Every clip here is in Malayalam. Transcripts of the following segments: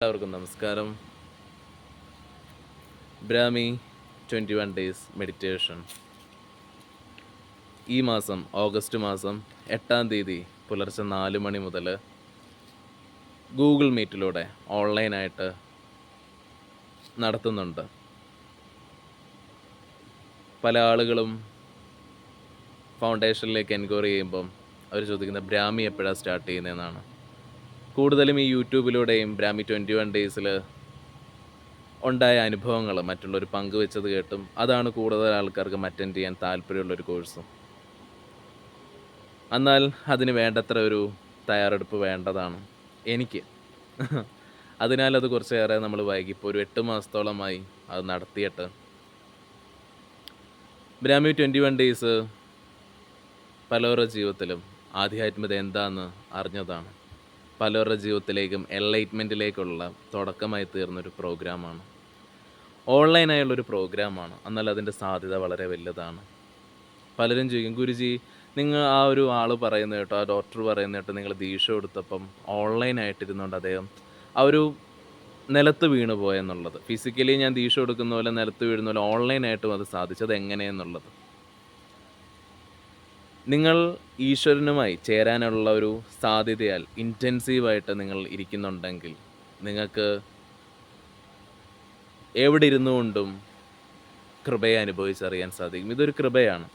എല്ലാവർക്കും നമസ്കാരം. ബ്രാഹ്മി 21 ഡേയ്സ് മെഡിറ്റേഷൻ ഈ മാസം ഓഗസ്റ്റ് മാസം 8-ാം തീയതി പുലർച്ചെ 4 മണി മുതൽ ഗൂഗിൾ മീറ്റിലൂടെ ഓൺലൈനായിട്ട് നടത്തുന്നുണ്ട്. പല ആളുകളും ഫൗണ്ടേഷനിലേക്ക് എൻക്വയറി ചെയ്യുമ്പം അവർ ചോദിക്കുന്നത് ബ്രാഹ്മി എപ്പോഴാണ് സ്റ്റാർട്ട് ചെയ്യുന്നതെന്നാണ്. കൂടുതലും ഈ യൂട്യൂബിലൂടെയും ബ്രാഹ്മി 21 ഡേയ്സിൽ ഉണ്ടായ അനുഭവങ്ങൾ മറ്റുള്ളവർ പങ്കുവെച്ചത് കേട്ടും അതാണ് കൂടുതൽ ആൾക്കാർക്ക് അറ്റൻഡ് ചെയ്യാൻ താല്പര്യമുള്ളൊരു കോഴ്സും. എന്നാൽ അതിന് വേണ്ടത്ര ഒരു തയ്യാറെടുപ്പ് വേണ്ടതാണ് എനിക്ക്. അതിനാൽ അത് കുറച്ചേറെ നമ്മൾ വൈകി. ഇപ്പോൾ ഒരു 8 മാസത്തോളമായി അത് നടത്തിയിട്ട്. ബ്രാഹ്മി 21 ഡേയ്സ് പലരുടെ ജീവിതത്തിലും ആധ്യാത്മികത എന്താണെന്ന് അറിഞ്ഞതാണ്. പലരുടെ ജീവിതത്തിലേക്കും എൻലൈറ്റ്മെൻറ്റിലേക്കുള്ള തുടക്കമായി തീർന്നൊരു പ്രോഗ്രാമാണ്. ഓൺലൈനായുള്ളൊരു പ്രോഗ്രാമാണ്. എന്നാൽ അതിൻ്റെ സാധ്യത വളരെ വലുതാണ്. പലരും ചോദിക്കും, ഗുരുജി നിങ്ങൾ ആ ഒരു ആൾ പറയുന്ന കേട്ടോ, ആ ഡോക്ടർ പറയുന്ന കേട്ടോ, നിങ്ങൾ ദീക്ഷ കൊടുത്തപ്പം ഓൺലൈനായിട്ടിരുന്നുകൊണ്ട് അദ്ദേഹം ആ ഒരു നിലത്ത് വീണ് പോയെന്നുള്ളത്. ഫിസിക്കലി ഞാൻ ദീക്ഷ കൊടുക്കുന്ന പോലെ നിലത്ത് വീഴുന്ന പോലെ ഓൺലൈനായിട്ടും അത് സാധിച്ചത് എങ്ങനെയെന്നുള്ളത്. നിങ്ങൾ ഈശ്വരനുമായി ചേരാനുള്ള ഒരു സാധ്യതയാൽ ഇൻറ്റൻസീവായിട്ട് നിങ്ങൾ ഇരിക്കുന്നുണ്ടെങ്കിൽ നിങ്ങൾക്ക് എവിടെ ഇരുന്നു കൊണ്ടും കൃപയെ അനുഭവിച്ചറിയാൻ സാധിക്കും. ഇതൊരു കൃപയാണ്.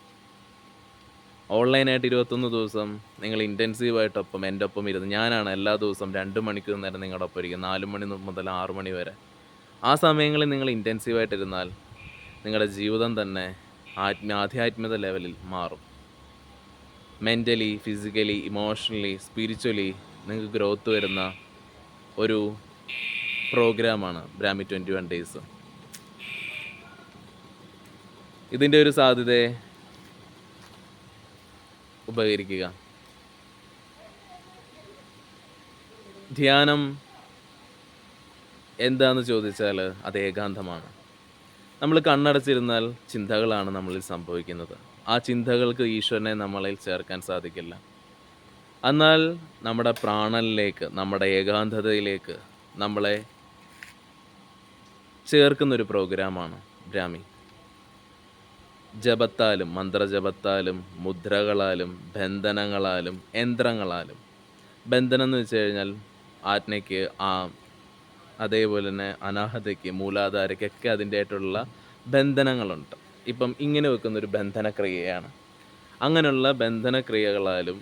ഓൺലൈനായിട്ട് 21 ദിവസം നിങ്ങൾ ഇൻറ്റൻസീവായിട്ടൊപ്പം എൻ്റെ ഒപ്പം ഇരുന്ന്, ഞാനാണ് എല്ലാ ദിവസവും 2 മണിക്കൂർ നേരം നിങ്ങളുടെ ഒപ്പം ഇരിക്കും, 4 മണി മുതൽ 6 മണി വരെ. ആ സമയങ്ങളിൽ നിങ്ങൾ ഇൻറ്റൻസീവായിട്ടിരുന്നാൽ നിങ്ങളുടെ ജീവിതം തന്നെ ആധ്യാത്മിക ലെവലിൽ മാറും. മെൻ്റലി, ഫിസിക്കലി, ഇമോഷണലി, സ്പിരിച്വലി നിങ്ങൾക്ക് ഗ്രോത്ത് വരുന്ന ഒരു പ്രോഗ്രാമാണ് ബ്രാഹ്മി 21 ഡേയ്സ്. ഇതിൻ്റെ ഒരു സാധ്യതയെ ഉപകരിക്കുക. ധ്യാനം എന്താന്ന് ചോദിച്ചാൽ അത് ഏകാന്തമാണ്. നമ്മൾ കണ്ണടച്ചിരുന്നാൽ ചിന്തകളാണ് നമ്മളിൽ സംഭവിക്കുന്നത്. ആ ചിന്തകൾക്ക് ഈശ്വരനെ നമ്മളിൽ ചേർക്കാൻ സാധിക്കില്ല. എന്നാൽ നമ്മുടെ പ്രാണനിലേക്ക്, നമ്മുടെ ഏകാന്തതയിലേക്ക് നമ്മളെ ചേർക്കുന്നൊരു പ്രോഗ്രാമാണ് ബ്രാഹ്മി. ജപത്താലും, മന്ത്രജപത്താലും, മുദ്രകളാലും, ബന്ധനങ്ങളാലും, യന്ത്രങ്ങളാലും. ബന്ധനം എന്ന് വെച്ച് കഴിഞ്ഞാൽ ആജ്ഞയ്ക്ക്, അതേപോലെ തന്നെ അനാഹതയ്ക്ക്, മൂലാധാരയ്ക്കൊക്കെ അതിൻ്റെതായിട്ടുള്ള ബന്ധനങ്ങളുണ്ട്. ഇപ്പം ഇങ്ങനെ വെക്കുന്നൊരു ബന്ധനക്രിയയാണ്. അങ്ങനെയുള്ള ബന്ധനക്രിയകളാലും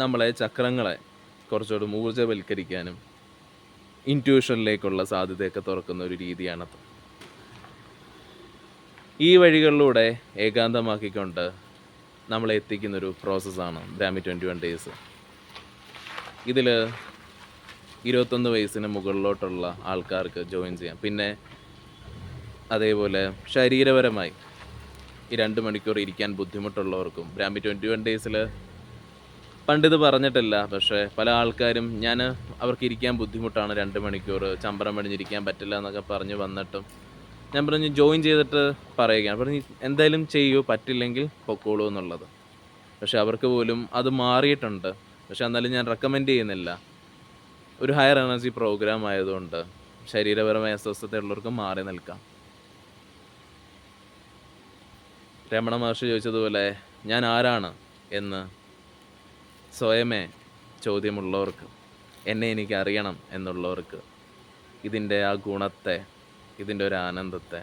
നമ്മളെ ചക്രങ്ങളെ കുറച്ചുകൂടി ഊർജ്ജവൽക്കരിക്കാനും ഇൻറ്റ്യൂഷനിലേക്കുള്ള സാധ്യതയൊക്കെ തുറക്കുന്ന ഒരു രീതിയാണത്. ഈ വഴികളിലൂടെ ഏകാന്തമാക്കിക്കൊണ്ട് നമ്മളെ എത്തിക്കുന്നൊരു പ്രോസസ്സാണ് ബ്രാഹ്മി 21 ഡേയ്സ്. ഇതിൽ 21 വയസ്സിന് മുകളിലോട്ടുള്ള ആൾക്കാർക്ക് ജോയിൻ ചെയ്യാം. പിന്നെ അതേപോലെ ശരീരപരമായി ഈ 2 മണിക്കൂർ ഇരിക്കാൻ ബുദ്ധിമുട്ടുള്ളവർക്കും ബ്രാഹ്മി 21 ഡേയ്സിൽ പണ്ടിത് പറഞ്ഞിട്ടില്ല. പക്ഷേ പല ആൾക്കാരും അവർക്ക് ഇരിക്കാൻ ബുദ്ധിമുട്ടാണ്, 2 മണിക്കൂർ ചമ്പരം പടിഞ്ഞിരിക്കാൻ പറ്റില്ല എന്നൊക്കെ പറഞ്ഞ് വന്നിട്ടും ഞാൻ പറഞ്ഞു ജോയിൻ ചെയ്തിട്ട് പറയുകയാണ്. പറഞ്ഞു എന്തായാലും ചെയ്യൂ, പറ്റില്ലെങ്കിൽ പൊക്കോളൂ എന്നുള്ളത്. പക്ഷെ അവർക്ക് പോലും അത് മാറിയിട്ടുണ്ട്. പക്ഷെ എന്നാലും ഞാൻ റെക്കമെൻഡ് ചെയ്യുന്നില്ല. ഒരു ഹയർ എനർജി പ്രോഗ്രാം ആയതുകൊണ്ട് ശരീരപരമായ അസ്വസ്ഥതയുള്ളവർക്ക് മാറി നിൽക്കാം. രമണ മഹർഷി ചോദിച്ചതുപോലെ ഞാൻ ആരാണ് എന്ന് സ്വയമേ ചോദ്യമുള്ളവർക്ക്, എന്നെ എനിക്ക് അറിയണം എന്നുള്ളവർക്ക്, ഇതിൻ്റെ ആ ഗുണത്തെ, ഇതിൻ്റെ ഒരു ആനന്ദത്തെ,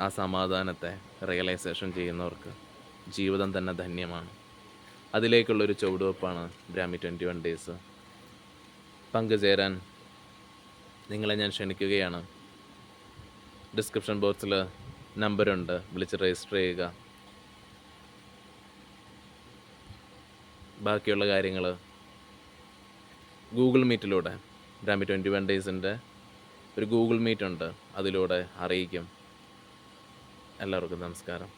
ആ സമാധാനത്തെ റിയലൈസേഷൻ ചെയ്യുന്നവർക്ക് ജീവിതം തന്നെ ധന്യമാണ്. അതിലേക്കുള്ളൊരു ചുവടുവെപ്പാണ് ബ്രാഹ്മി 21 ഡേയ്സ്. പങ്കുചേരാൻ നിങ്ങളെ ഞാൻ ക്ഷണിക്കുകയാണ്. ഡിസ്ക്രിപ്ഷൻ ബോക്സിൽ നമ്പറുണ്ട്, വിളിച്ച് രജിസ്റ്റർ ചെയ്യുക. ബാക്കിയുള്ള കാര്യങ്ങൾ ഗൂഗിൾ മീറ്റിലൂടെ ബ്രാഹ്മി 21 ഡേയ്സിൻ്റെ ഒരു ഗൂഗിൾ മീറ്റ് ഉണ്ട്, അതിലൂടെ അറിയിക്കും. എല്ലാവർക്കും നമസ്കാരം.